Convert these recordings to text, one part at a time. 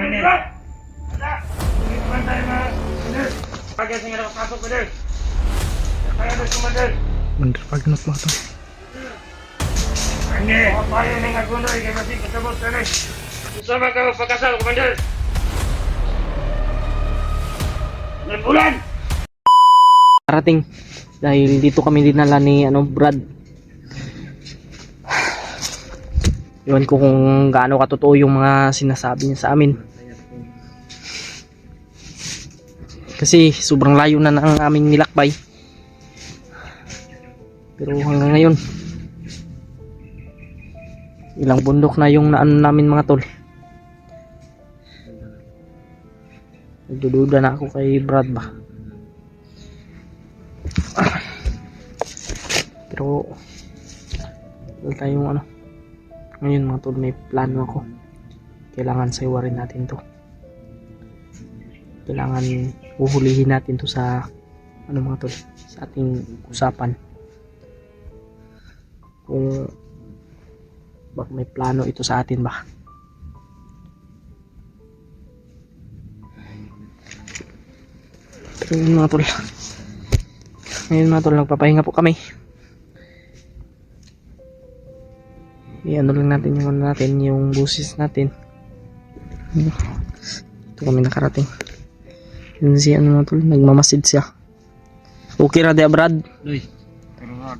Bener pagnot mo to. Ini apa yang dengan gunung yang masih ketemu sini? Bersama kamu Pakasal, Komandan. Bulan. Parating dahil dito kami dinala ni Brad. Iwan ko kung gaano katotoo yung mga sinasabi niya sa amin. Kasi sobrang layo na ang aming nilakbay. Pero hanggang ngayon, ilang bundok na yung naano namin mga tol. Nagdududa na ako kay Brad ba. Pero wala tayong ngayon mga tol, may plano ako. Kailangan saywarin natin to. Kailangan uhulihin natin to sa mga tol, sa ating usapan. Kung baka may plano ito sa atin ba. Pero yun mga tol, ngayon mga tol, nagpapahinga po kami. Iano lang natin yung busis natin. Ito kami nakarating. Yun si mga tol, nagmamasid siya. Okay ra di Brad? Uy, terus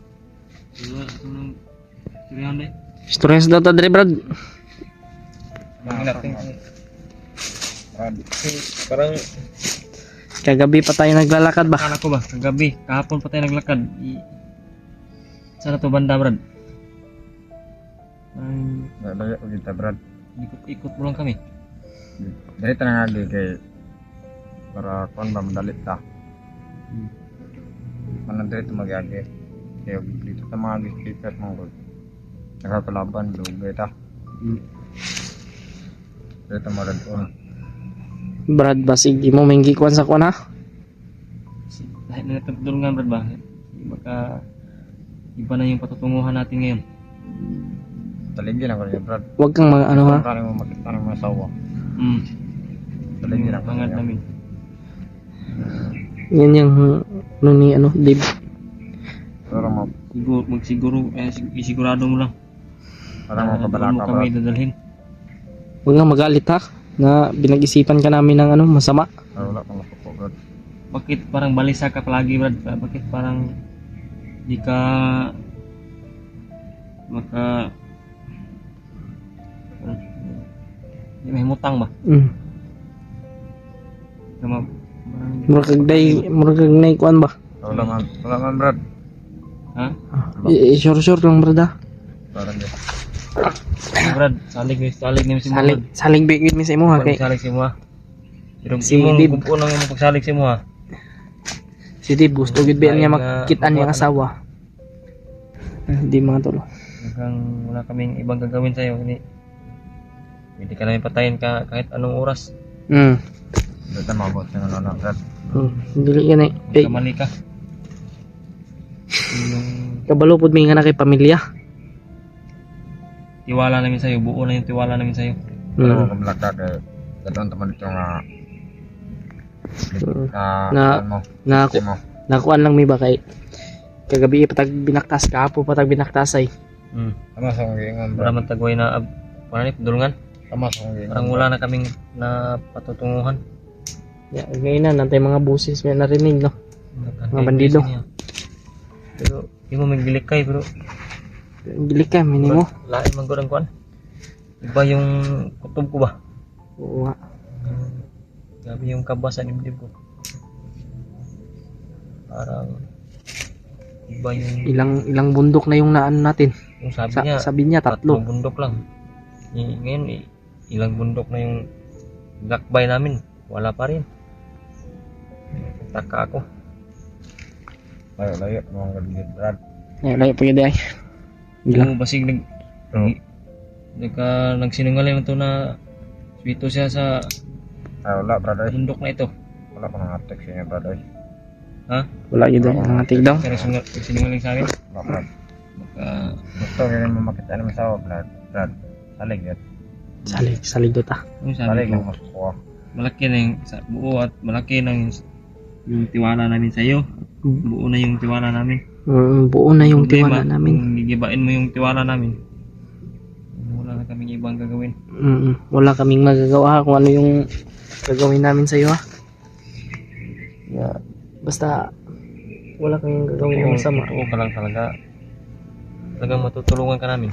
Stories daw ta dre Brad. Parang Kagabi pa tayo naglalakad ba? akala ko ba, kagabi, kahapon pa tayo naglakad. Sana to banda, Brad? Lagi kita Brad. Ikot mo lang kami. Dari tanang lagi kay para kon ba madalit ta. Manan dari tu magagi. Kaya dito ta mga gispikat mo ko. Nakakalaban dugay ta. Dari ta marad on. Brad ba sige mo may gikuan sa kuan ha? Dahil na natutulungan, Brad ba? Baka iba na yung patutunguhan natin ngayon. Taligyan ako ni Brad. Huwag kang ha? Kani mo makita ng mga sawa. Taligyan ako Pangat namin. Yan yung ni Dave. Pero mo Sigurado mo lang. para mo kabalaka Doon mo kami Brad. dadalhin. Huwag kang magalit ha na pinag-isipan ka namin ng masama. Wala kang makupo Brad. Bakit parang balisa ka palagi, Brad? Bakit parang di ka di may himutang ba? Murag nay kuan ba? Wala man Brad. Ha? Sure lang Brad ha. Parang di. Brad, salig ni si mo. Saling bigit mi sa imo ha kay Salig si mo ha. Pero Si si mo Dib. kumpuan lang yung pagsalig si mo ha. si Dave gusto gid ba niya Lain na makitaan niyang mabuhat asawa. Hindi mga tol. Hanggang wala kaming ibang gagawin sa'yo. Pwede ka namin patayin kahit anong oras. Dito mabot ng ano Brad. Dili yan eh. Kamali ka. Yung Kabalo pud mi nga na kay pamilya. tiwala namin sa'yo. Buo na yung tiwala namin sa'yo. Pero kung malaka kay dadon teman dito nga Na- mo. Na Mo. nakuan lang mi ba kay kagabi patag binaktas kapo patag binaktas ay. Tama sa kong giingon Wala Brad. man tagway na dulungan. Tama sa kong giingon. Parang wala na kaming na patutunguhan. Ya, ngayon na nantay mga busis may narinig no. Mga bandido. Pero di mo magbilik kay pero Dili ka minimo. lain man gud ang kuan. Iba yung kutob ko ba? Oo nga. Grabe yung kaba sa dibdib ko. Parang iba yung Ilang bundok na yung naan natin. yung sabi Sabi niya niya tatlo. bundok lang. Ngayon ilang bundok na yung lakbay namin. Wala pa rin. Taka ako. Layo mga galit Brad. Ay layo pa gid ay. Ilang Yung basig nagsinungaling na to na swito siya sa Wala Brad ay. bundok na ito. Wala ko nang attack sa inyo Brad ay. Ha? wala gid ay ang atig daw. Kaya nagsinungaling sa akin. Wala Brad. Baka Gusto ganyan mo makita ng sawa Brad. Brad. Salig yun. Salig do ta. Yung sabi Balik ko, lang makukuha. malaki na yung sa buo at malaki na yung tiwala namin sa iyo. Buo na yung tiwala namin. Buo na yung tiwala namin. Kung gigibain mo yung tiwala namin, wala na kaming ibang gagawin. Wala kaming magagawa kung ano yung gagawin namin sa iyo ha. Yeah. Basta wala kaming gagawin na masama. Oo ka lang talaga. Talagang matutulungan ka namin.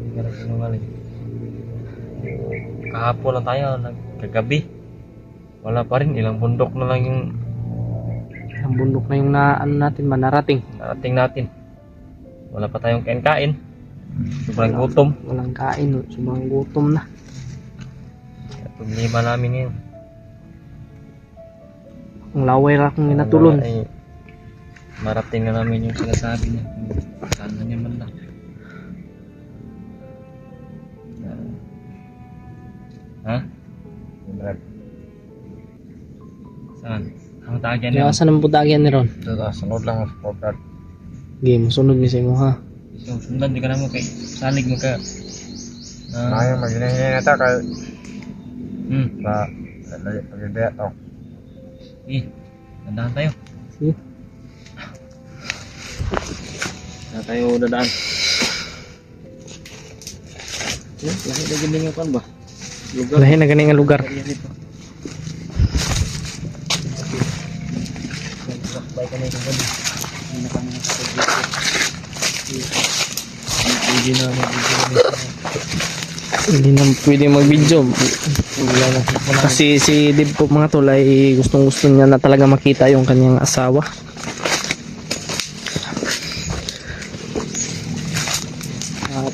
Hindi ka lang sinungaling. Kahapon lang tayo, kagabi. Wala pa rin, ilang bundok na lang yung Ang bundok na yung natin manarating. narating natin. Wala pa tayong kain-kain. Sobrang gutom. Walang kain, sobrang gutom na. Kaya problema namin ngayon. Ang laway ra kong ginatulon. Ay, marating na namin yung sinasabi niya. Kung saan na niya man lang. Ha? Brad, Saan? Ang tagyan Kaya niya. saan ang budagyan ni Ron? ito sunod lang ako, Brad. Game, sunod ni sa imo ha. So, sundan di ka na mo kay salig mo ka. Ngayon, mag-hinahinay na ta kay Hmm. sa pag-ibaya to. Dandahan tayo. Sige. Na tayo dadaan. Lahi na gini nga ba? Lugar. Lahi na ganing nga lugar. Area dito. Sakbay ka na yung gabi. Hindi na kami nakapag-video. Hindi na mag-video. Hindi na pwede mag-video. Kasi si Dib po mga tol ay gustong gusto niya na talaga makita yung kanyang asawa. At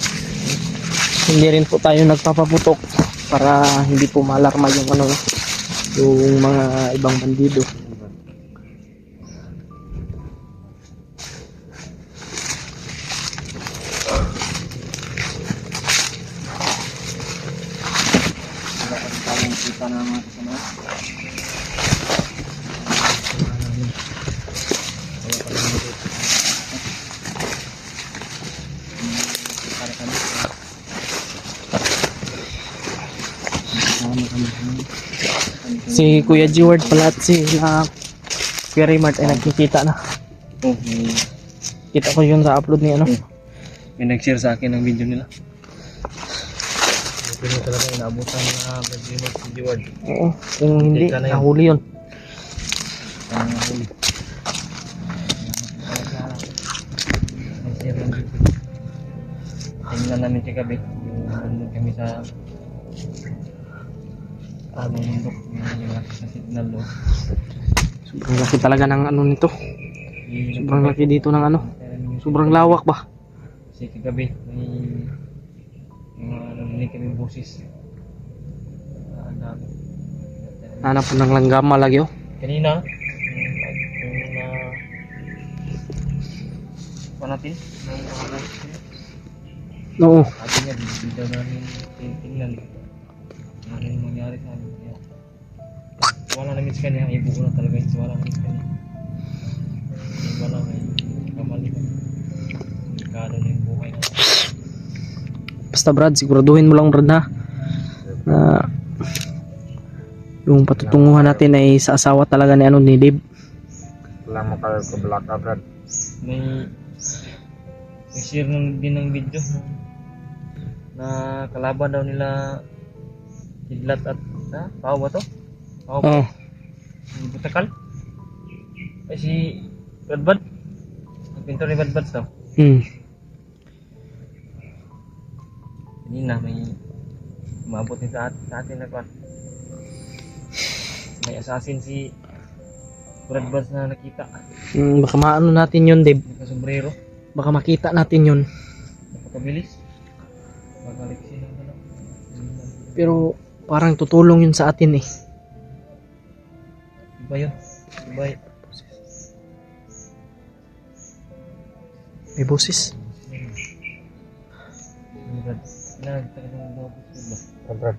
hindi rin po tayo nagpapaputok para hindi po malarma yung yung mga ibang bandido. Kita na mga kasama. Si Kuya G-Word pala at si Kuya Raymart ay nagkikita na. Oh, Kita ko yun sa upload ni may nag-share sa akin ng video nila. Hindi mo talaga inaabutan na mag-remote si Jeward. Oo, kung hindi, Kita na yun. nahuli yun. Ang huli. Nag-share ng video. Tingnan namin si Gabi. Nandun kami sa bundok. Yung sa signal doon. Sobrang laki talaga ng nito. Sobrang laki dito ng sobrang lawak ba? Kasi kagabi may mga narinig kami boses. Ang dami. Hanap po ng langgama lagi oh. Kanina, pa natin, Oo. atin nga, dito namin tingnan. Ano yung mangyari sa amin. Kaya, wala namin sa kanya, ibuko na talaga yung wala namin sa kanya. Wala may kamali ka. Kano na yung buhay na. Basta Brad, siguraduhin mo lang Brad ha. Na yung patutunguhan natin ay sa asawa talaga ni Dib. Wala mo kayo ko black ka, Brad. May share din ng video na kalaban daw nila Kidlat at Pao ba to? Pao ba? Oo. Si Butakal? Ay si Badbad? Ang pintor ni Badbad daw. Kanina may umabot din sa atin na kwan. May assassin si Badbad na nakita. Baka maano natin yun Dib. Nakasombrero. Baka makita natin yun. Napakabilis. Magaliksi ng gano'n. Pero parang tutulong yun sa atin eh. Iba yun. Iba yun. May boses. Brad. Nagtaka ng mga puso ba? Brad.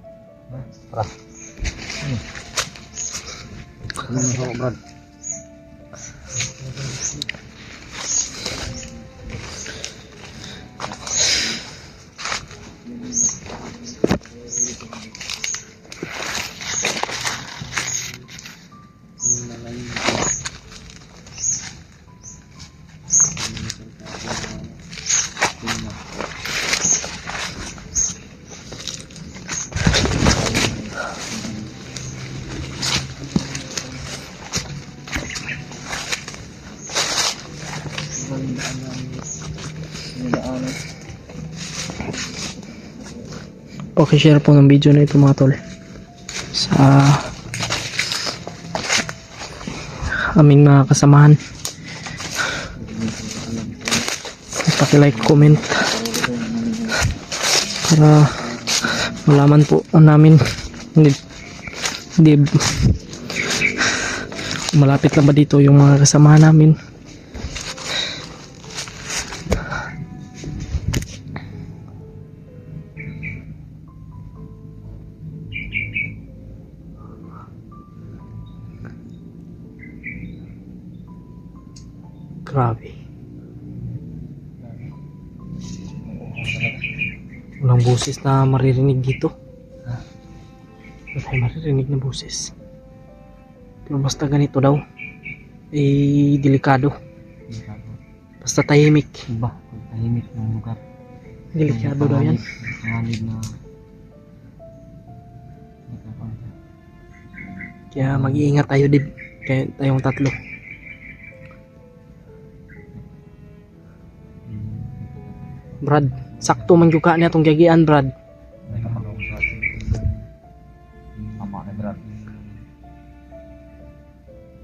Ha? Tara. Ano Brad? paki-share po ng video na ito mga tol sa aming mga kasamahan. Paki-like, comment para malaman po namin hindi malapit lang ba dito yung mga kasamahan namin. Grabe. Walang boses na maririnig dito. Wala tayong maririnig na boses. Pero basta ganito daw, eh, delikado. Basta tahimik. Iba, tahimik ng lugar. Delikado daw yan. Panganib na Kaya mag-iingat tayo, Dib. Kaya tayong tatlo. Brad, sakto man yung ka niya itong gagian, Brad. May kapagawa sa atin. Tama na Brad.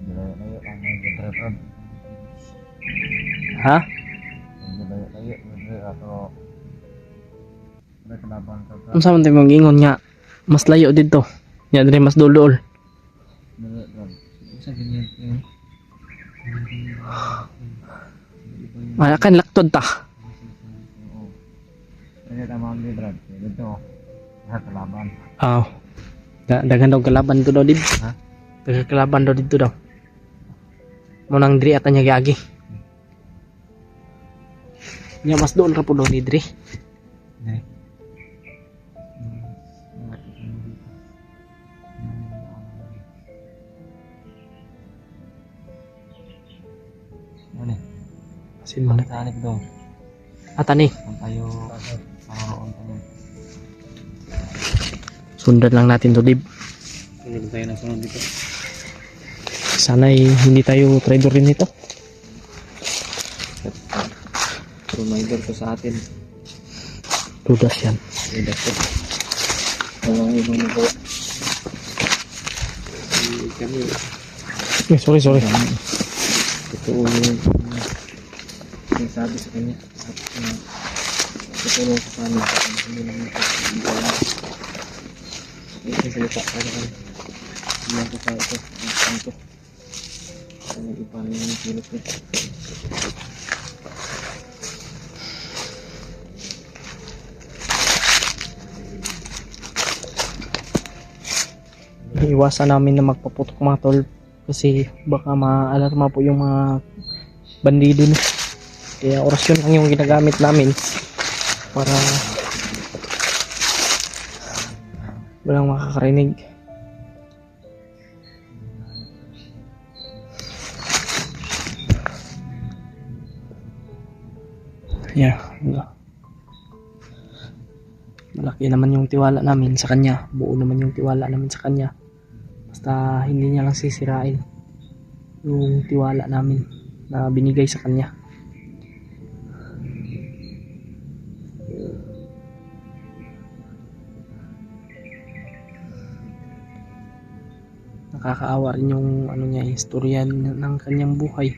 Layo-layo ang mga drive. Ha? Layo-layo. Atau may kalaban ka Brad. Kung saan tayo mag-ingon nga, mas layo dito. Nga din mas dulol. Layo Brad. sa ganyan yun. Ay, akan laktod ta. Oo. Kaya tama ang Brad. Dito. Lahat kalaban. Aw. Dagan daw kalaban to daw, Dib. Ha? Dagan kalaban daw dito daw. Munang diri ata niya giagi. Nya mas doon ra po daw ni diri. Ano? Sin man Sa anip dong. ata ni. Ang tayo pararoon tayo. Sundan lang natin to, Dib. Tulog tayo ng sunod dito. Sana'y hindi tayo trader rin nito. Reminder ko sa atin. Dudas yan. Udah ko. Walang ibang magawa. Kami. Eh, sorry. Totoo yung sabi sa kanya. At tutulong sa kanya. Hindi naman ito. Ito salita para kan. Hindi ko sa ito. Ito. Ang ipanin yung kilos ko. Iwasan namin na magpaputok mga tol kasi baka ma-alarma po yung mga bandido no. Kaya orasyon lang yung ginagamit namin para walang makakarinig. Yeah, malaki naman yung tiwala namin sa kanya. Buo naman yung tiwala namin sa kanya. Basta hindi niya lang sisirain yung tiwala namin na binigay sa kanya. Nakakaawa rin yung ano niya, istorya ng kanyang buhay.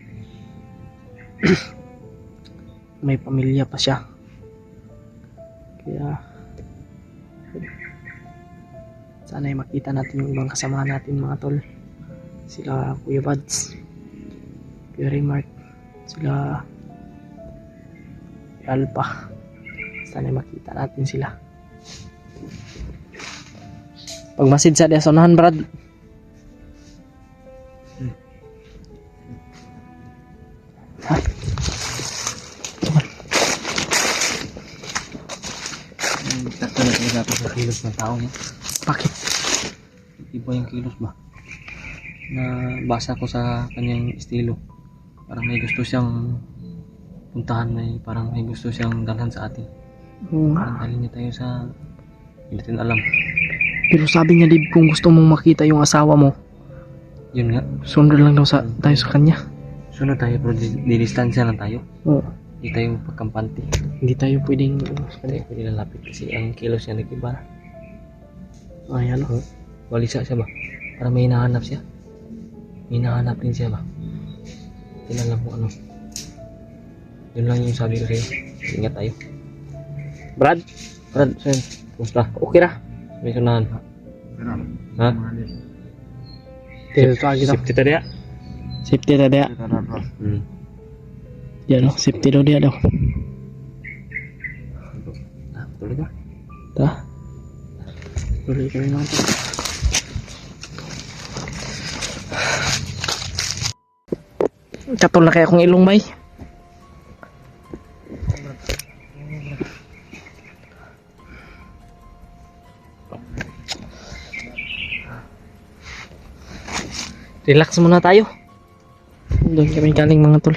May pamilya pa siya. Kaya sana ay makita natin yung ibang kasama natin mga tol. Sila Kuya Buds, Kuya Remark, sila Kuya Alpha. Sana ay makita natin sila. Pagmasid sa desonahan, Brad. Ha? Takto na talaga ako sa kilos ng tao niya. Bakit? Iba yung kilos ba? Na basa ko sa kanyang estilo. Parang may gusto siyang puntahan, parang may gusto siyang dalhan sa atin. Oo nga. Parang dalhin niya tayo sa hindi natin alam. Pero sabi niya, Dib, kung gusto mong makita yung asawa mo, Yun nga, sundan lang daw tayo sa kanya. sunod tayo pero didistansya lang tayo. Oo. Hindi tayo pagkampante. Hindi tayo pwedeng Hindi tayo pwede lalapit kasi ang kilos niya nag-iba. Ayan o. Balisa siya ba? Para may hinahanap siya. May hinahanap din siya ba? Tingnan lang kung ano. Yun lang yung sabi ko sa'yo. Ingat tayo. Brad, Brad, saan? Kumusta? okay ra. May sunahan. Pero, Ha? Dito sa kita. Safety tadi ya? Safety na diya. kita dapat. Yan o, safety daw diya daw. Ah, tuloy ka. Ta. Tuloy kami mga tol. Katol na kaya akong ilong bay. Relax muna tayo. Doon kami galing mga tol.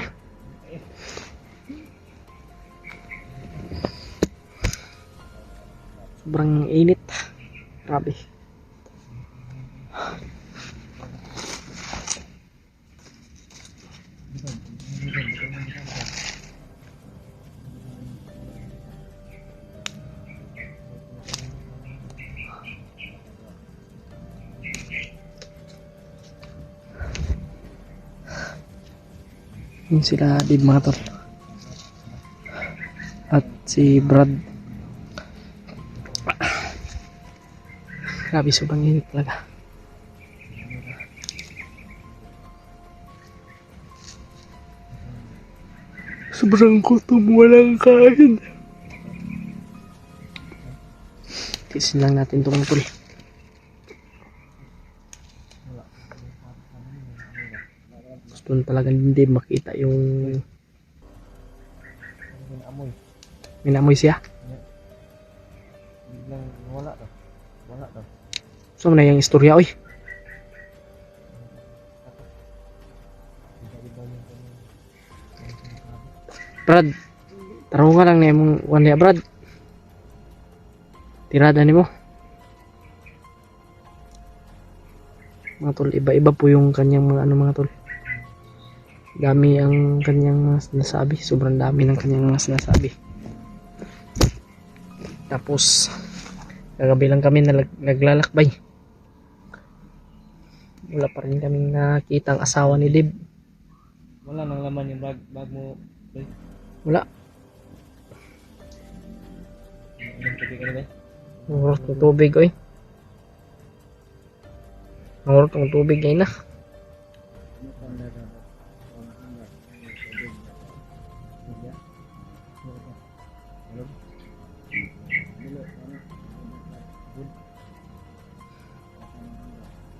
Sobrang init. Grabe. Yun sila Dib mga tol. At si Brad. Grabe, sobrang init talaga. Sobrang gutom, walang kain. Tiisin lang natin ito mga tol. Gusto talaga hindi makita yung Amoy. minamoy siya. Biglang wala daw. Wala daw. So na yung istorya oy. Brad, taro nga lang na yung one niya Brad. Tirada ni mo. Mga tol, iba-iba po yung kanyang mga ano mga tol. Dami ang kanyang mga sinasabi. Sobrang dami ng kanyang mga sinasabi. Tapos, kagabi lang kami naglalakbay. Wala pa rin kaming nakita ang asawa ni Dib. Wala nang laman yung bag mo. Wala. Anong tubig ka na ba? Nangurot ng tubig oy. Nangurot ng tubig ay na.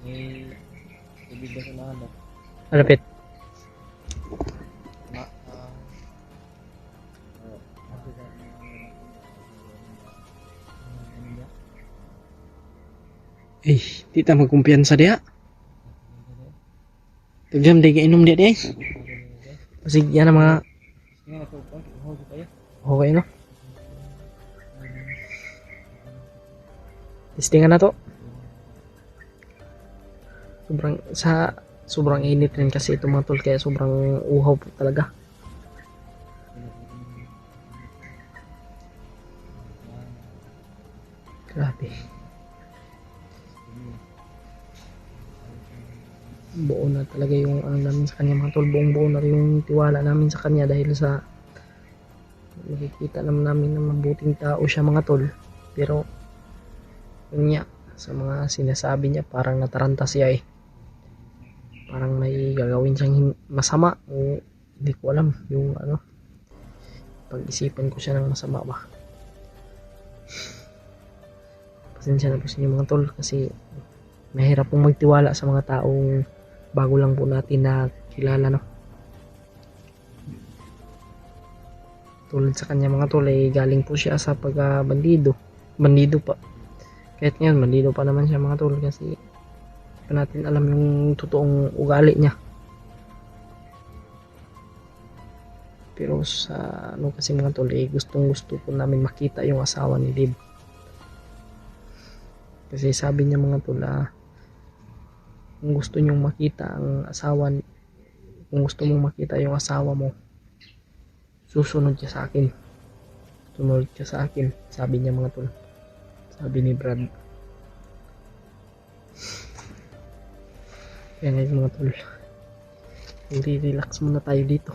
May tubig ba sa nahanap? Malapit. Eh, di ta magkumpiyansa diya. Tagyam di ka inom diya diya. Kasi yan ang mga Sige na, hold kayo. okay no. Testingan na to. Sobrang init rin kasi ito mga tol, kaya sobrang uhaw po talaga. Grabe. Buo na talaga yung ano namin sa kanya mga tol. Buong buo na rin yung tiwala namin sa kanya dahil sa nakikita naman namin na mabuting tao siya mga tol. Pero yun nga, sa mga sinasabi niya parang nataranta siya eh. Parang may gagawin siyang masama o hindi ko alam yung ano, pag-isipan ko siya ng masama ba. Pasensya na po sa inyo mga tol kasi mahirap pong magtiwala sa mga taong bago lang po natin na kilala no. Tulad sa kanya mga tol ay galing po siya sa pagbandido. Bandido pa. Kahit ngayon bandido pa naman siya mga tol kasi pa natin alam yung totoong ugali niya. Pero sa ano kasi mga tol eh, gustong gusto po namin makita yung asawa ni Dib. Kasi sabi niya mga tol kung gusto nyong makita ang asawa, kung gusto mong makita yung asawa mo, susunod siya sa akin. Sumunod siya sa akin, sabi niya mga tol. Sabi ni Brad. Kaya ngayon mga tol, i-relax muna tayo dito.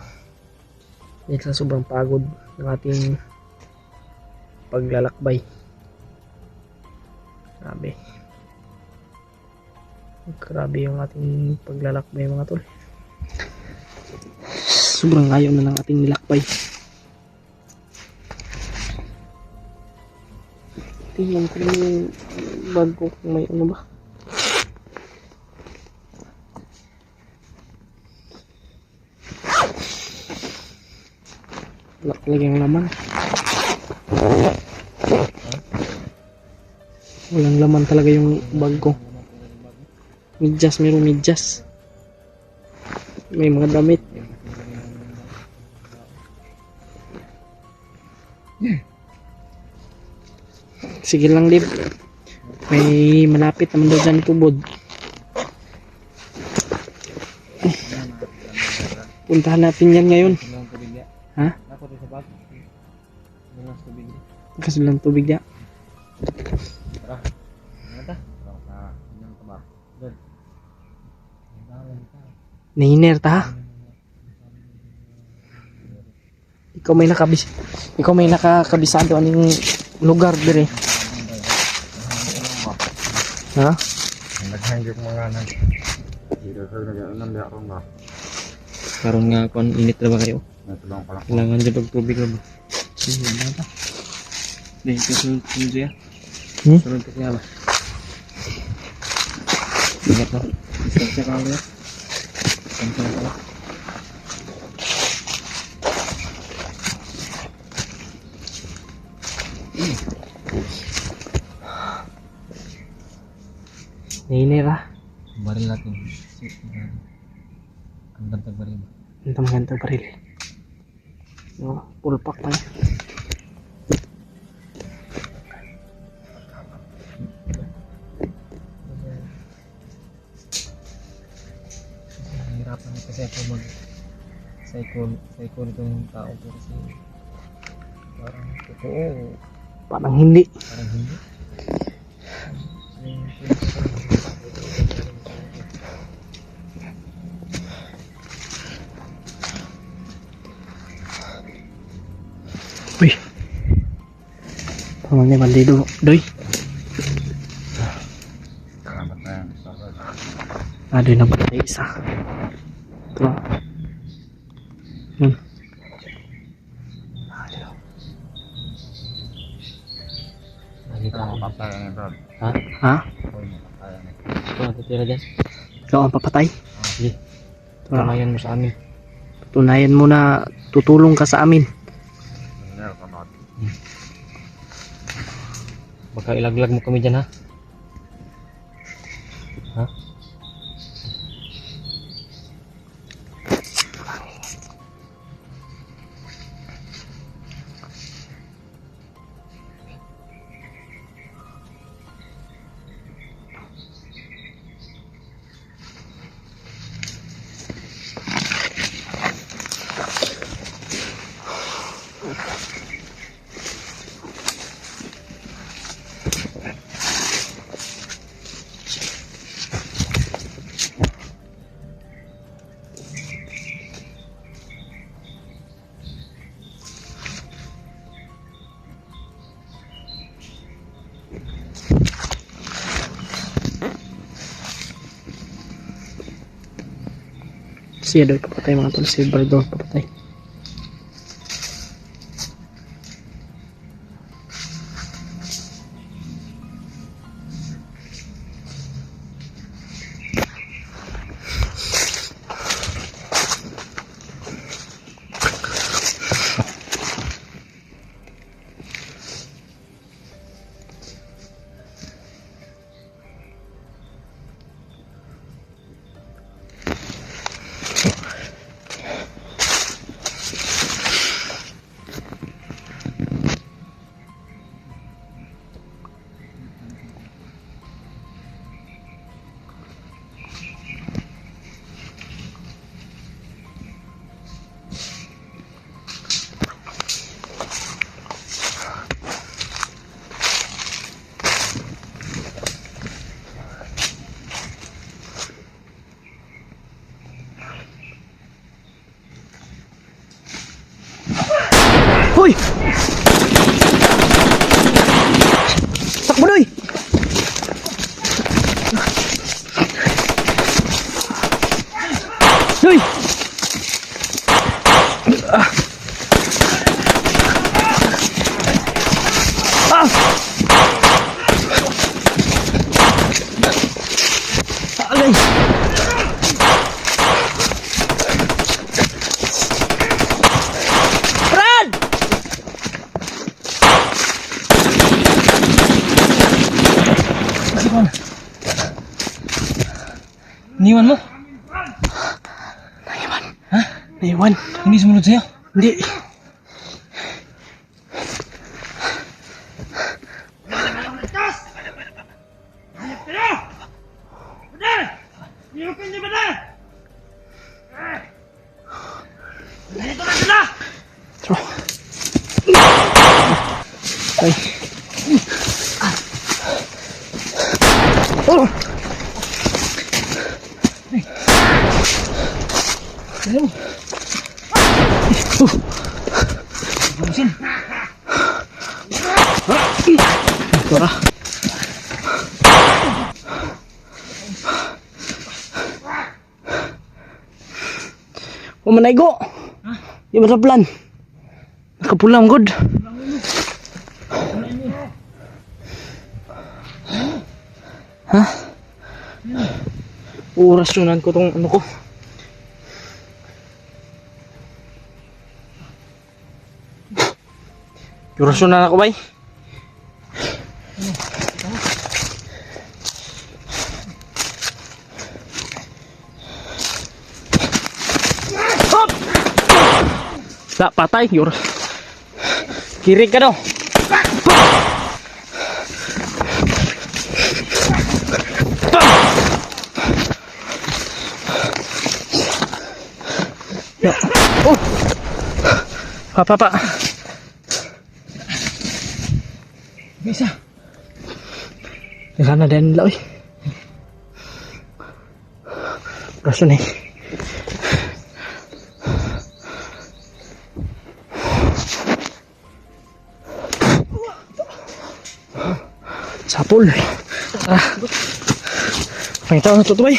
Dahil sa sobrang pagod ng ating paglalakbay. Grabe yung ating paglalakbay mga tol. Sobrang layo na ng ating nilakbay. Tingnan ko yung bag ko kung may ano ba. Wala talagang laman. Walang laman talaga yung bag ko. Medyas, mayroong medyas. May mga damit. Sige lang, Lib. May malapit naman daw dyan tubod. Puntahan natin yan ngayon. Walang tubig niya. Ha? Ako rin sa bag. Walang tubig niya. Kasi lang tubig niya. Tara. Ano ta? Yung tabak. Doon. Nahiner ta ha? Ikaw may nakakabisado aning lugar dire. Ha? Naghanggit mga nan. Dito sa nag-anam di ako nga. Karon nga kon init na ba kayo? Natulong ko lang. Kailangan dyan og tubig na ba? Sige, ano ta? Dahil kasunod siya. Sunod ka siya ba? Ingat na. Isang siya ka ulit. Isang siya ka ulit. Nahiner ha? Baril natin. Ang bantag baril ba? Ang maganda baril. No, full pack pa yan. Nahihirapan kasi ako cycle itong tao ko kasi parang totoo, Parang hindi. parang hindi. Uy. Parang may bandido. Doy. Salamat na yan. Doy na patay isa. Ito. Nakita Ito ko. mapatayan ni Brad. Ha? Ha? Ako yung mapatayan ni. Ito natitira dyan. Ikaw ang papatay? Sige. Tunayan mo sa amin. Tunayan mo na tutulong ka sa amin. Meron ka natin. Baka ilaglag mo kami dyan ha. Ha? Siya daw papatay mga tol. Silver daw papatay. Iniwan mo? Naiwan. Ha? Naiwan. Hindi sumunod sa'yo? Hindi. Tro. Ay. Oh. Ayun. Busin. Tora. Manaygo. Di ba plan? Nakapulang good. Ha? Orasyonan ko tong ano ko. Orasyonan ako, bay. Tak patay, yur. Kiri ka daw. Ya. Oh. Pa. Bisa. Sana din nila, oy. Raso na eh. Sapul. Pangitaw na ito, bay.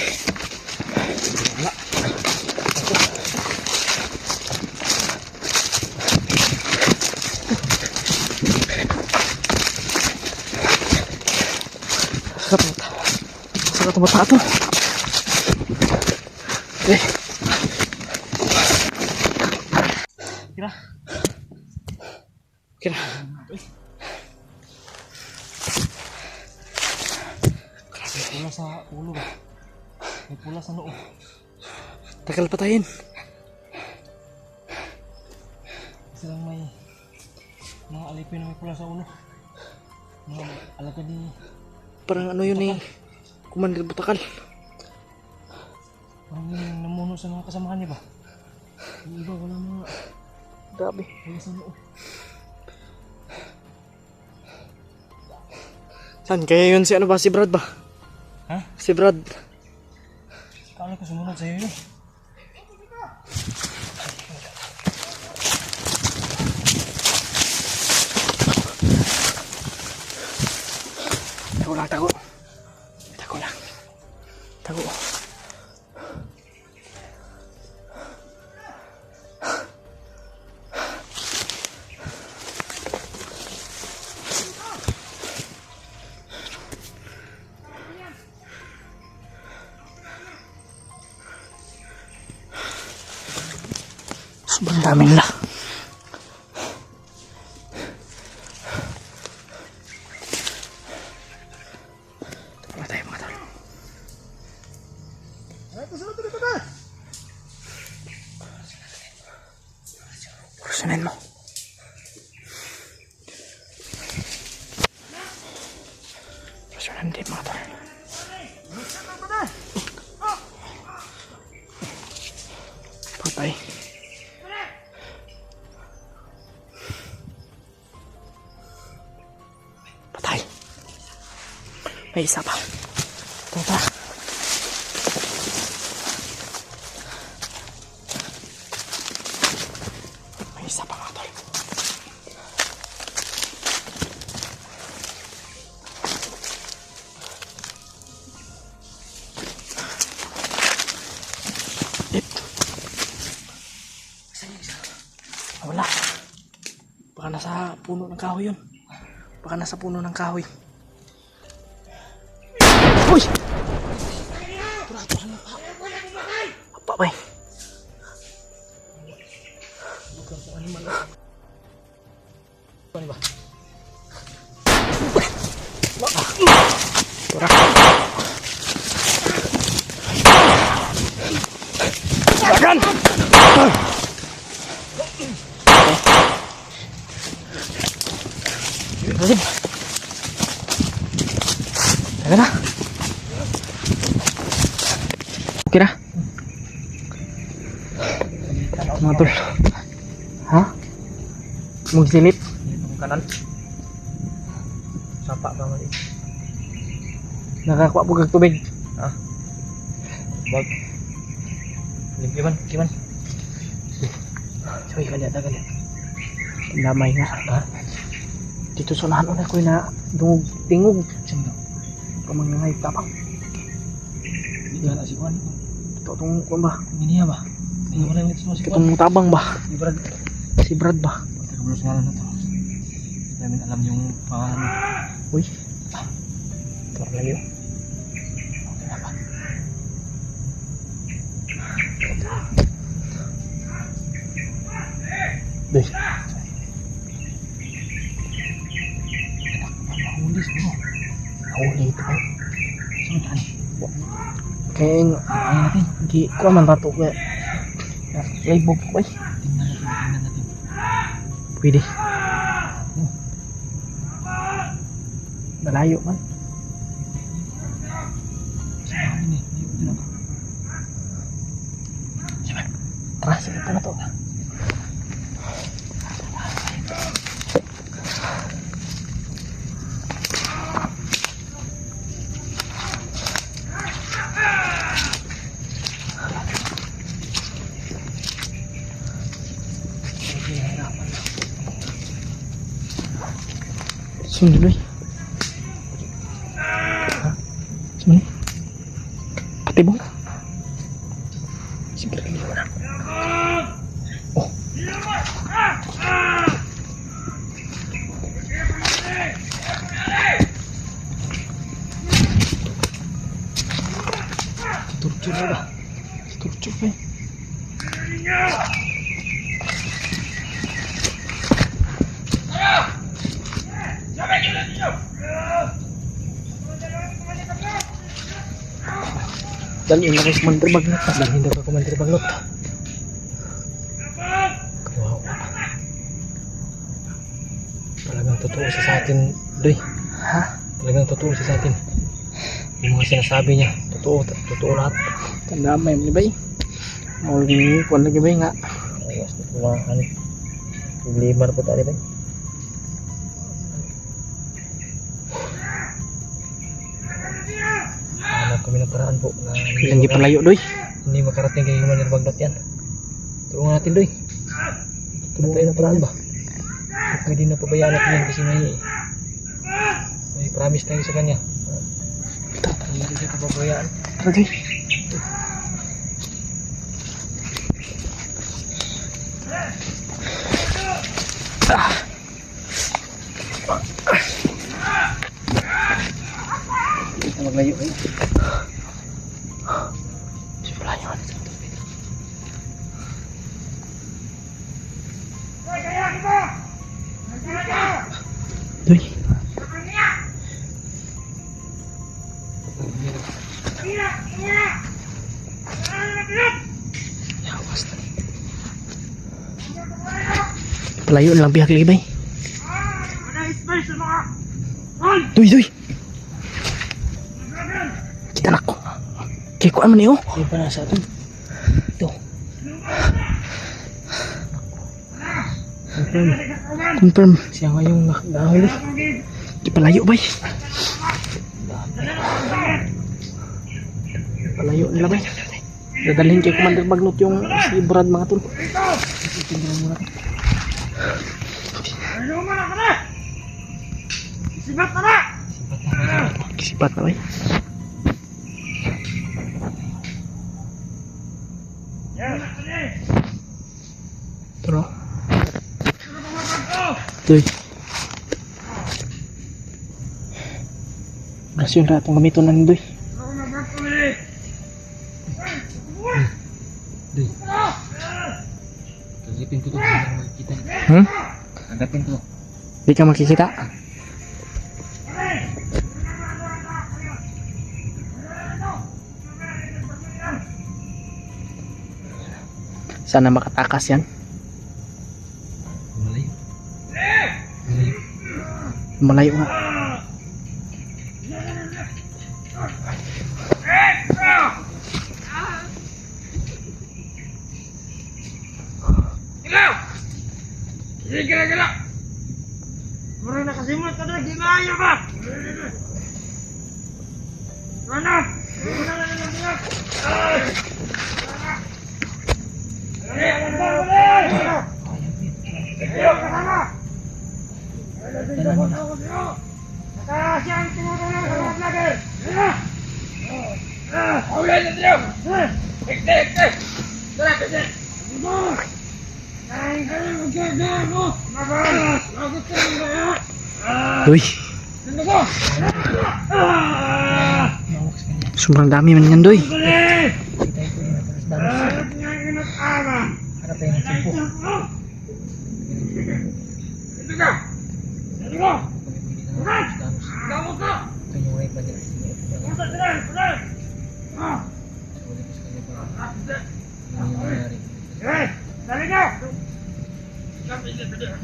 Saka tumata ito. Eh. Kira. Pula sa ulo ba? May pula sa noo. Tagal patayin. Kasi lang may mga alipin na may pula sa ulo. Mga alagad ni Parang ano yun eh. Commander Butakal. parang yung namuno sa mga kasamahan niya ba? Yung iba wala mga Grabe. pula sa noo. Saan? Kaya yun si ano ba? Si Brad ba? Ha? Si Brad. Kala ko sumunod sa'yo yun. Tago. Tago. Sobrang dami nila. Tama tayo mga tol. Kursunin mo. Kursunin din mga tol. Patay. Patay. May isa pa. Tara. May isa pa mga tol. Wala. Baka nasa puno ng kahoy yun. Baka nasa puno ng kahoy. Uy! Apa ba eh? Ano ba? Tura. Tagan! Razib. Tagan na. Okay na. Mga tol. Ha? Magsilip. Itong kanan. Sapa ba mali? Nakakuha po kag tubig. Ha? Bag. Liman. Soy, galit. Lamay nga. Ha? Dito sa unahan na ko na dungog tingog. Sino? Kamangangay tapang. Hindi na si Juan. Ito itong kuwan ba? Hindi ba? Hindi wala yung ito si Juan. Itong tabang ba? Di Brad. Si Brad ba? Tagablos nga lang na to. Hindi namin alam yung ano. Uy. Ito layo. Doy. Mahuli siguro. Nahuli ito eh. Saan taan? Kaya yung Ayaw natin. hindi ko man rato kaya. Laibog ko eh. Tingnan natin. Pwede. Malayo man. Sa amin eh. Hindi na ba? Tara, sige na to. Sino doy? Ha? Sino? Patibong? Sige, rin mo na. Oh. Torture na ba? Torture pa eh. Dalhin na ko sa Commander Baglot. Dalhin na ko sa Commander Baglot. Wow. Talagang totoo siya sa atin, Doy. Ha? Talagang totoo siya sa atin. Yung mga sinasabi niya, totoo lahat. Tandamay mo ni Bay. Mauling kuwan lagi Bay nga. Ayos na po mga ano. Limar po tayo ba? Hanap kami ng paraan po na Ilang gipalayo, Doy. hindi makarating kay Commander Baglot yan. Tulungan natin, Doy. Tulungan tayo ng paraan ba? Pwede na pabayaan natin yan kasi may promise tayo sa kanya. Hindi siya papabayaan. Tara, Doy. Maglayo kayo. Wala yun. Doy. Yawas na. Palayo na lang pihak lagi bay. Doy. Kita na ko. Kaya kuan man niyo. Di ba nasa atin? Ito. Confirm. Siya nga yung nakahuli. Di palayo bay. Palayo nila bay. Dadalhin kay Commander Baglot yung si Brad mga tol. Tingnan muna. Kisipat na bay. Tara. Doy. Gasyon ra itong gamiton na ni Doy. Kagipin ko ito. Hindi makikita niya. Agapin ko. Di ka makikita. Sana makatakas yan. Malayo. Malayo nga. Uy. Sobrang dami man yan, Doy. Harap tayo ng simpo.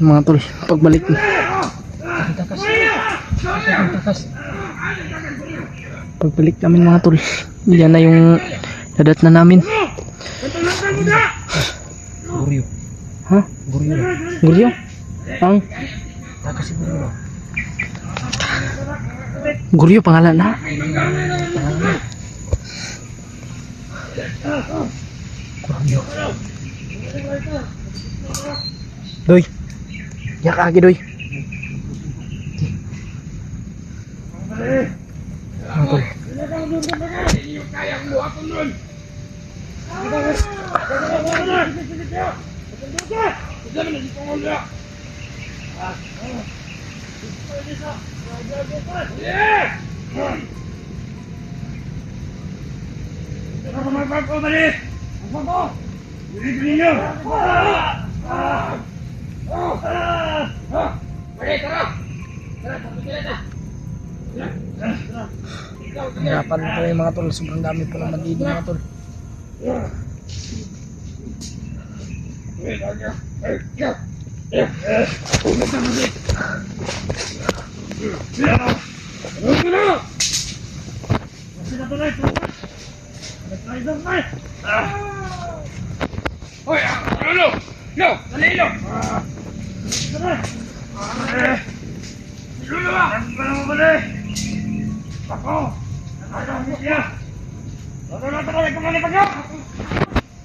Mga tol, pagbalik mo. Pagbalik namin mga tol, yan na yung dadat na namin. Guryo. Ha? Guryo. Guryo? Ang? Takas si Guryo. Guryo pangalan na? Guryo. Doy. Yak agi Doy. Mga tol. Hirapan po yung mga tol, sobrang dami po naman dito mga tol.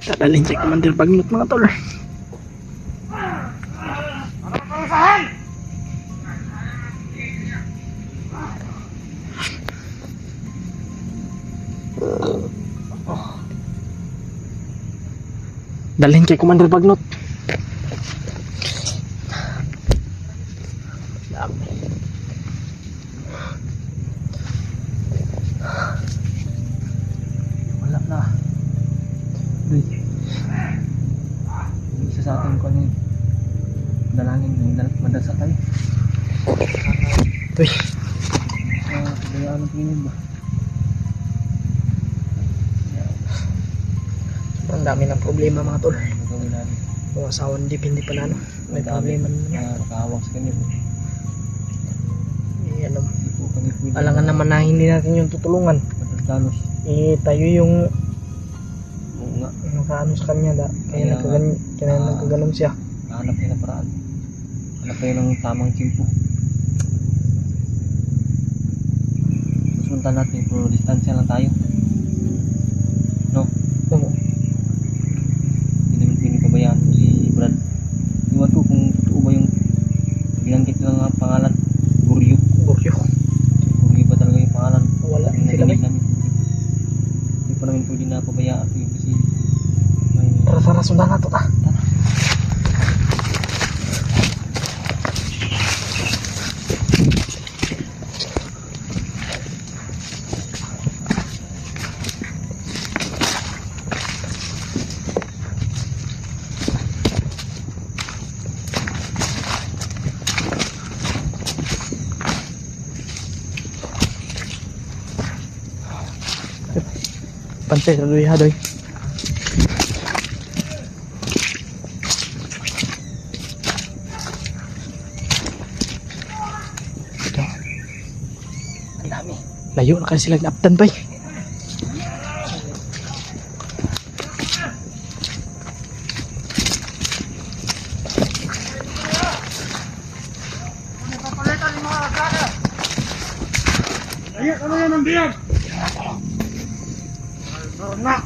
Dadalhin sa Commander Bagnot mga tol. Dalhin kay Commander Bagnot. Wala na. Uy. Isa sa atin ko yung dalangin madasa tayo. Uy. Kaya anong tingin ba? Ang dami ng problema mga tol. Kung asawa ni Dip, hindi pa na ano. May problema na naman. Nakahawak sa kanya. Ano, alangan naman na hindi natin yung tutulungan. Tayo yung nakaano sa kanya da. Kaya nagkaganon siya. Hanap tayo na paraan. Hanap tayo ng tamang kimpo. Susuntan natin pero distansya lang tayo. No? Oo. Hindi naman pinipabayaan ko si Brad. Iwan ko kung totoo ba yung binanggit lang ang pangalan. Guryo. Guryo. Guryo ba talaga yung pangalan? Wala. Yung Sila narinig may namin. Hindi pa namin pwede na pabayaan ito kasi may tara sundan na to ta. Pantay sa doy ha doy. Dami. Layo na kasi sila naptan bay. Ayan, ano yan ang biyag? Na.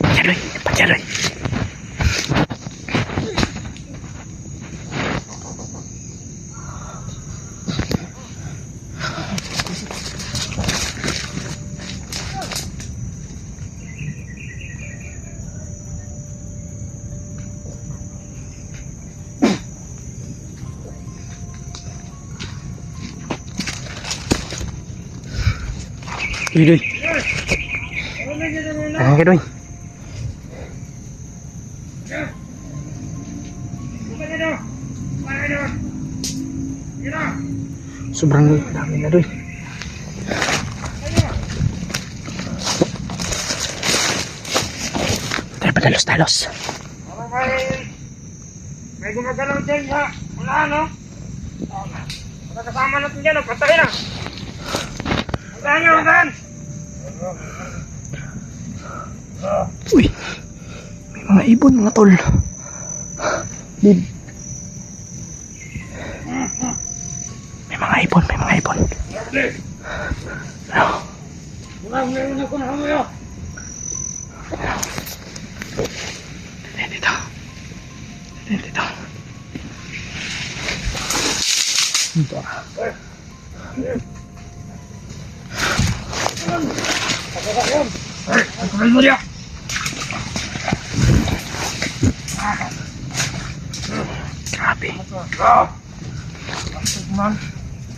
Pacaloy, pacaloy. Doy. Tangan ka, Doy. Sobrang dami na, Doy. Tayo padalos-talos. May gumagalaw dyan ha. Wala no? Kasama natin dyan. Patay na. Saan nyo? Saan? Uy, may mga ibon, mga tol. Dib. May mga ibon, may mga ibon. Ano? Meron ako na hamuyo. Dito. Dito. Dito. Kamay mo diya. Grabe. Man.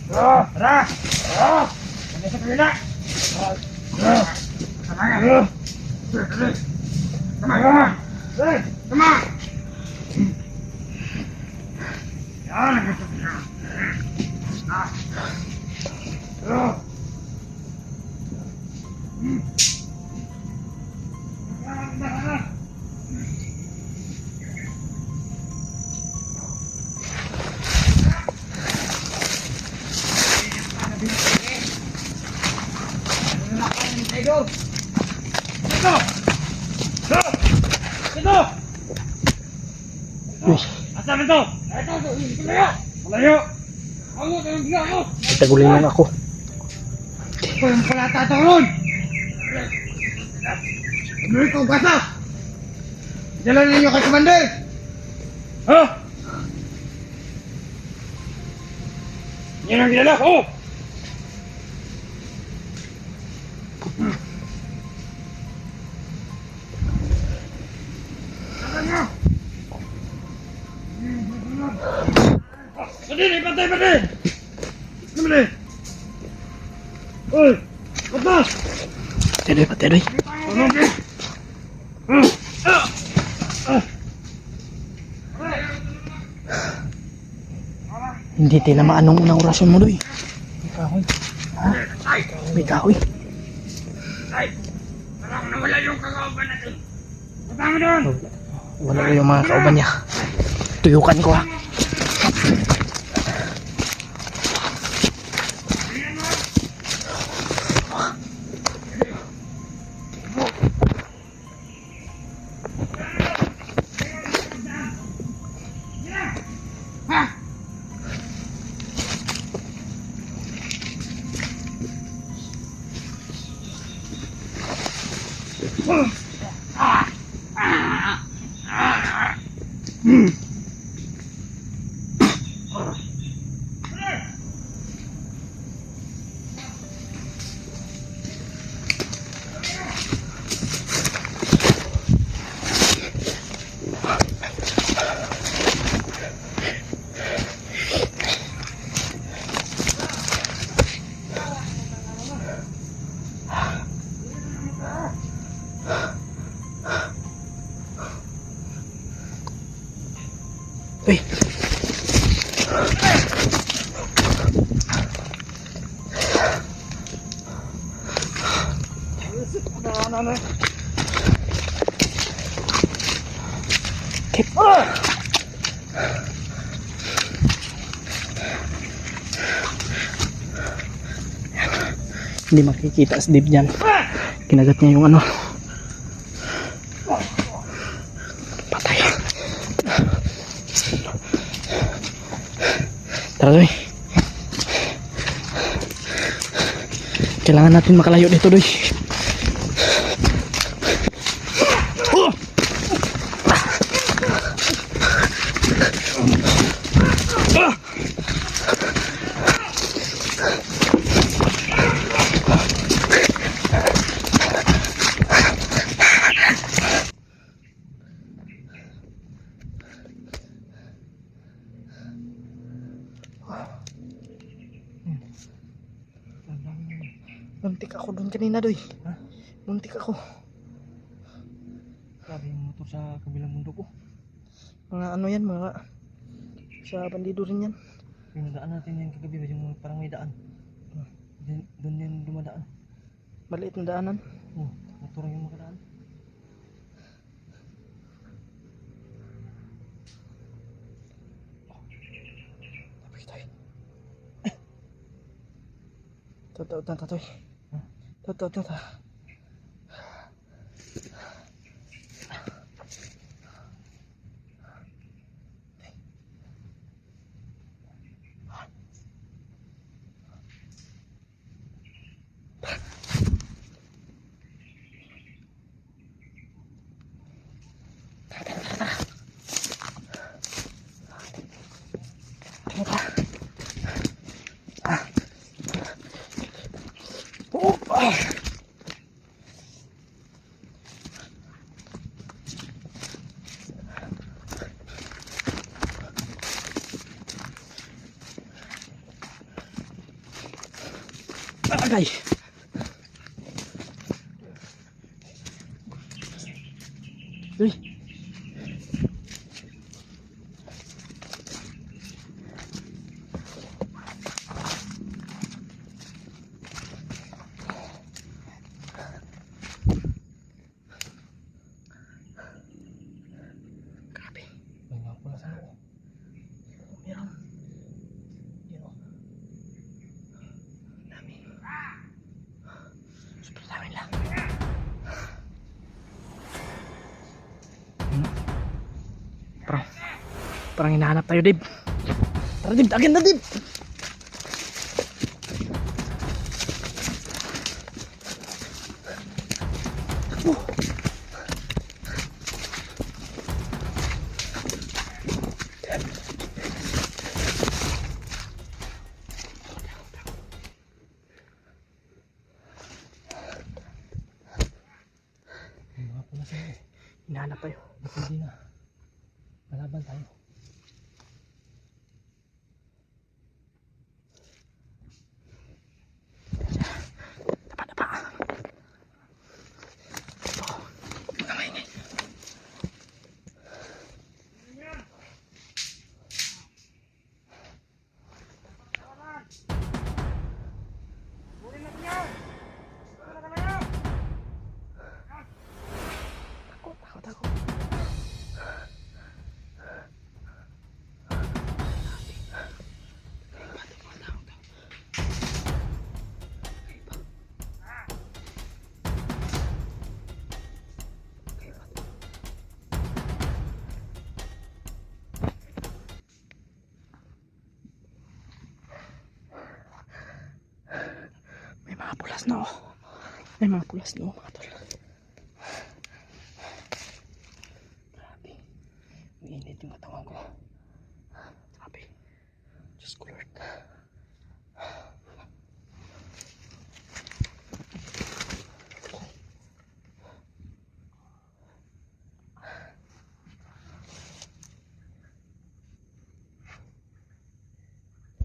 Tara. Ano sa kanila? Come on. Uy, Asan ito? Ito, malayo. Malayo. Ako, talagang ako. itagulingan ako. Ito yung palata ito ron. Ano ito, basa? Dala ninyo kay Commander. Ha? Yan ang ginala ko. Patay! Namali! Uy! Patay! Patuloy. Hindi tinamaan nung unang orasyon mo, Doy. May kahoy. Ha? May kahoy. Parang nawala yung kakauban natin. Patay mo doon! Wala ko yung mga kauban niya. Tuyukan ko, ha. Uy. Kip. Hindi makikita si Dave dyan. Kinagat niya yung ano. Patay. Tara Doy. Kailangan natin makalayo dito Doy. Muntik ako doon kanina Doy. Ha? Muntik ako. Grabe yung motor sa kabilang mundo ko. Mga ano yan, mga sa bandido rin yan. Yung daan natin yung kagabi, yung parang may daan. Doon yung dumadaan. Maliit na daanan. Oh, motor yung makadaan. Tapos tayo. Totoo na tatoy. Totoo na ta. Agay. Uy. Grabe. May nga pula sa ako. Meron. Yun o. Dami. Super dami lang. Parang hinahanap tayo, Dave. Tara, Dave. Agad na, Dave. May mga pula sa ako. Hinahanap tayo. Ba't hindi na? Malaban tayo. Tapa, tapa. Ito. Kamay ngay. Takot, takot, takot. May mga pulas na oh. May mga pulas na oh, mga tol. Grabe. Umiinit yung katawan ko. Grabe. Diyos ko Lord.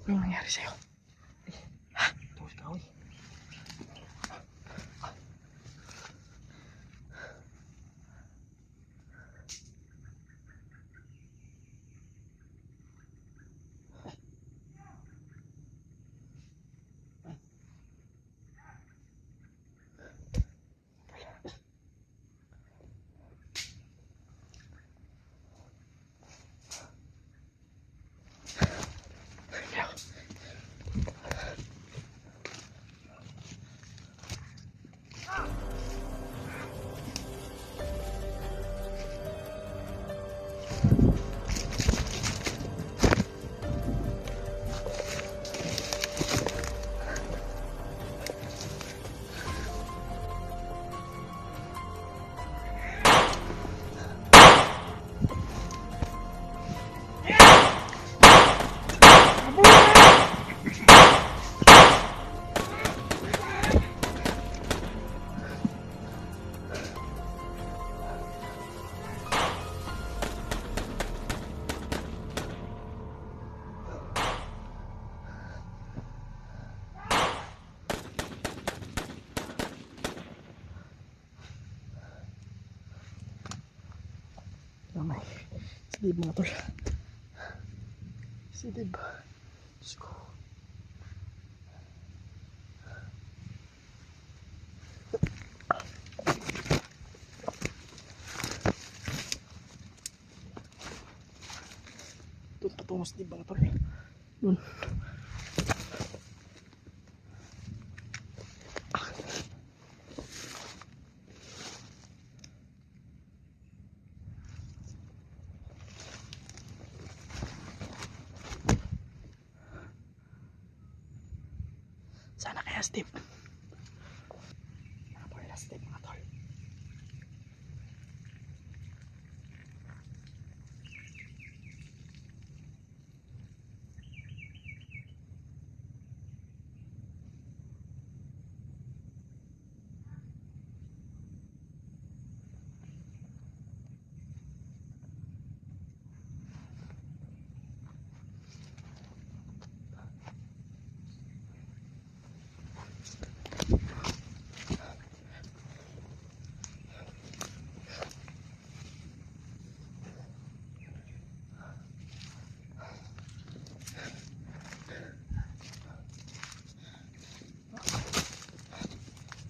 Anong nangyari sa'yo? Ito si Kawi. Dib mga tol. Si Dib. Diyos ko. Doon patungo si Dib mga tol. Doon. Sana kaya Steve. Nakapala Steve mga tol.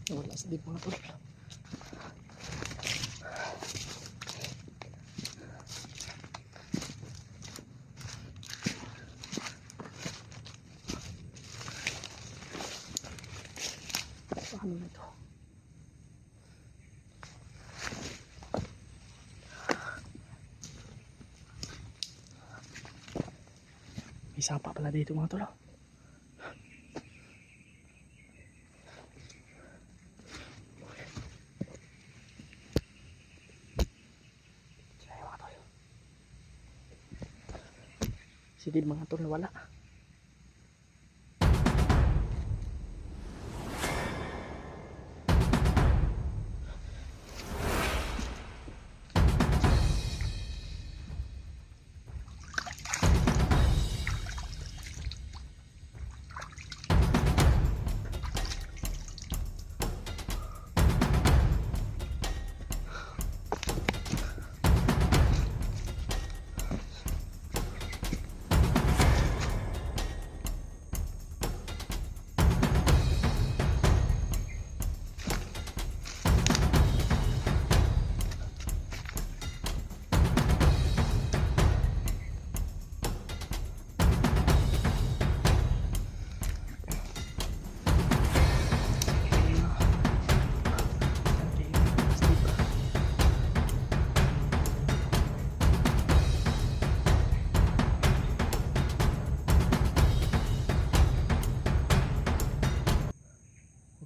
Wala si Dib mga tol. Paano na ito? May sapa pala dito mga tol. Si Dib mga tol nawala.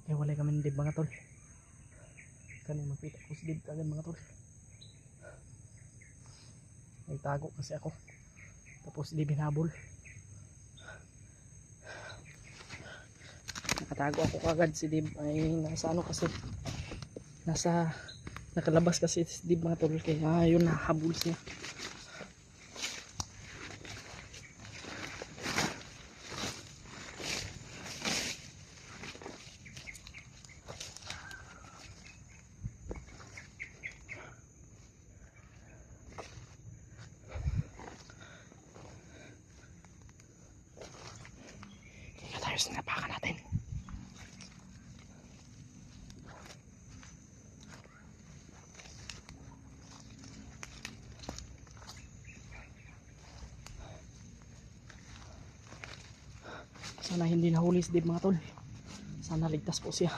Okay, wala kami ng Dib mga tol. Kani makita ko si Dib agad mga tol. Nagtago kasi ako. Tapos si Dib hinabol. Nakatago ako kagad si Dib ay nasa ano kasi. Nasa nakalabas kasi si Dib mga tol kaya yun nahabol siya. Tayo sinapakan natin. Sana hindi nahuli si Dib mga tol. Sana ligtas po siya.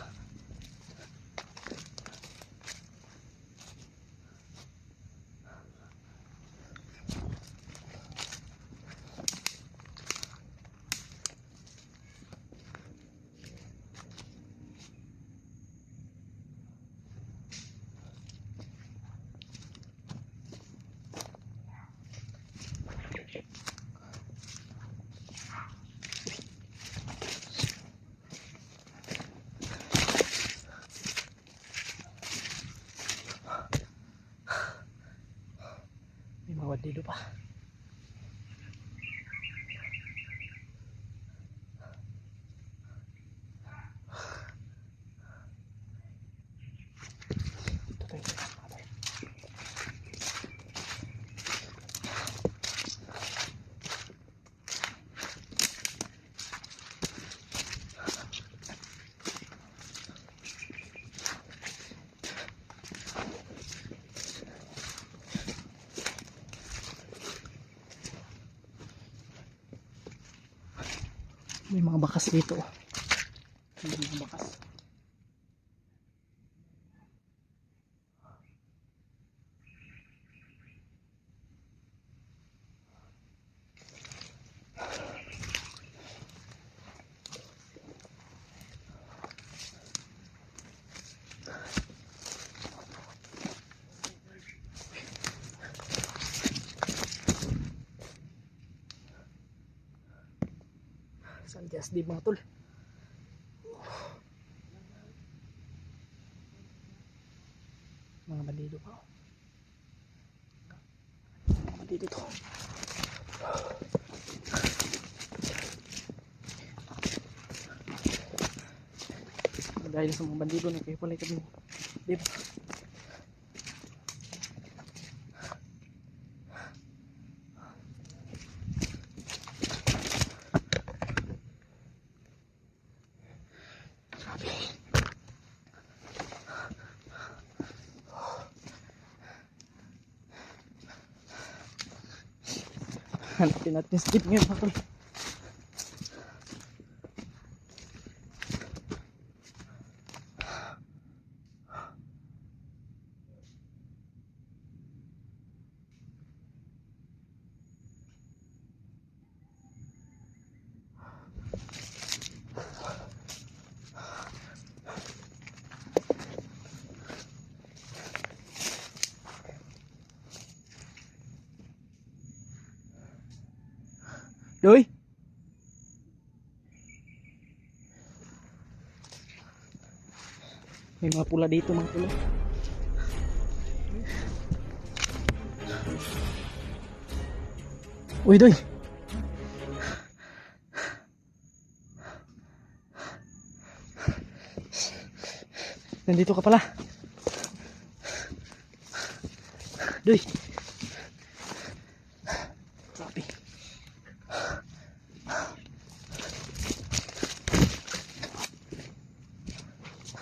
May mawad dito pa. Ito tayo mga tol. May mga bakas dito. May mga bakas. Sandias di mga tol. Mga bandido pa. Mga bandido to. Dahil sa mga bandido na kayo pala kami. Di ba? Hanapin natin skip ngayon mga tol. Doy! May mga pula dito mga tol. Uy Doy! Nandito ka pala. Doy! Grabe.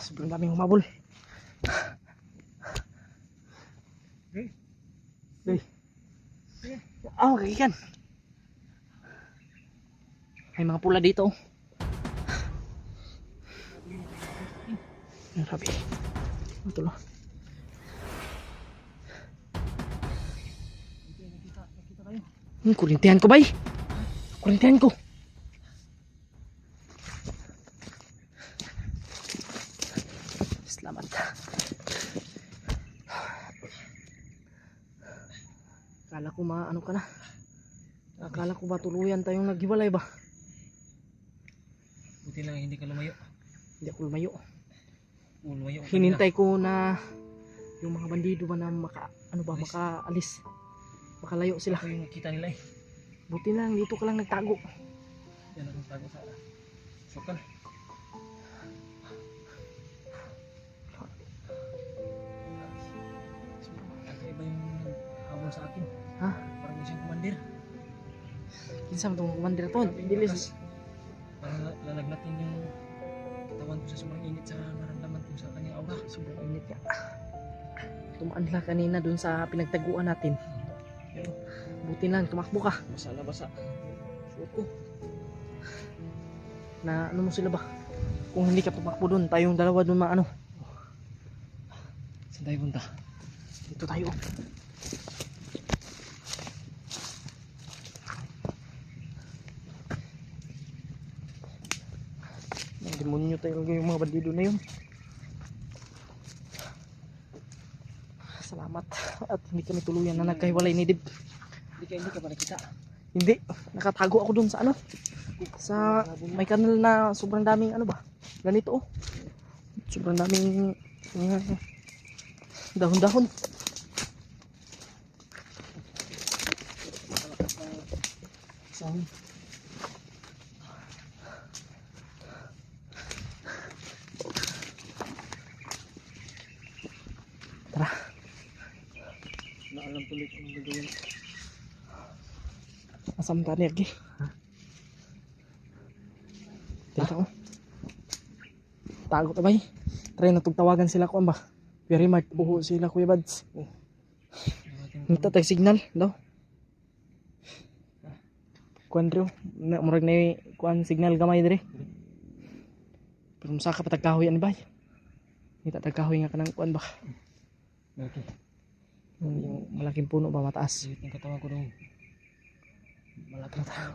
Sobrang daming humabol. Doy. Oh, kakikan. May mga pula dito. Grabe. Ito lang. Kurintihan ko bay. Kurintihan ko. Salamat. Akala ko ano ka na. Akala ko ba tuluyan tayong naghiwalay ba? Buti lang hindi ka lumayo. Hindi ako lumayo. Lumayo ka Hinintay ko na yung mga bandido ba na makaalis. Makalayo sila. Ako yung kita nila eh. Buti lang dito ka lang nagtago. Yan ang tago sa sukal. Iba yung habol sa akin. Ha? Parang isang kumandir. Kinsa mo itong kumandir to? Dilis. Parang lalagnatin yung katawan ko sa sobrang init sa naramdaman ko sa kanyang aura. Sobrang init niya. Tumaan lang kanina dun sa pinagtaguan natin. Pero Buti lang, tumakbo ka. basa na basa. Suot ko. Na ano mo sila ba? Kung hindi ka tumakbo dun, tayong dalawa dun maano. Saan tayo punta? Dito tayo. Ang demonyo talaga yung mga bandido na yun. Salamat. At hindi kami tuluyan na nagkahiwalay ni Dib. Hindi ka pa nakita. Hindi. Nakatago ako dun sa ano. Sa may kanal na sobrang daming ano ba. Ganito oh. Sobrang daming dahon-dahon. Saan? Tara. Naalam tuloy kung gagawin. Asam ka lagi. Dito ko. Tago ka ba? Try na tugtawagan sila ko ba? Very much buho sila Kuya Bads. Oh. Nita tag signal daw. Kuandro, na murag na kuan signal gamay dire. Pero sa ka patagkahoy ani bay. Kita tagkahoy nga kanang kuan ba. Okay. Yung malaking puno ba mataas. Sweet ng katawan ko dong. Malaki na tayo.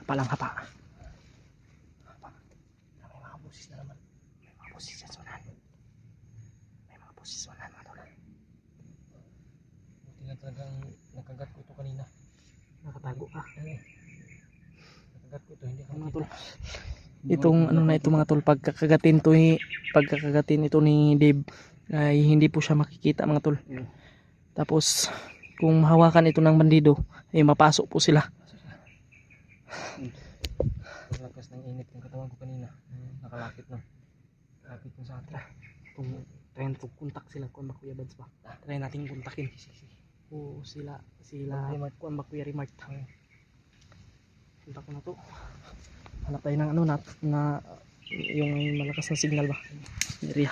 Palang hapa. Hapa. May mga busis na naman. May mga busis sa sunan. May mga busis sa sunan mga tol. Buti na talagang nakagat ko ito kanina. Nakatago ka. Nakagat ko ito, hindi ka Mga makita. tol. Itong ano na ito mga tol, pagkakagatin ito ni Dave ay hindi po siya makikita mga tol. Tapos kung mahawakan ito ng bandido ay mapasok po sila. Ang lakas ng init ng katawan ko kanina. Nakalapit na. Lapit na sa atin. Kung try natin kontak sila kung Kuya Bads ba. Try natin kontakin. O sila kung Kuya Remark. Kontak ko na to. Hanap tayo ng ano na yung may malakas na signal ba. Area.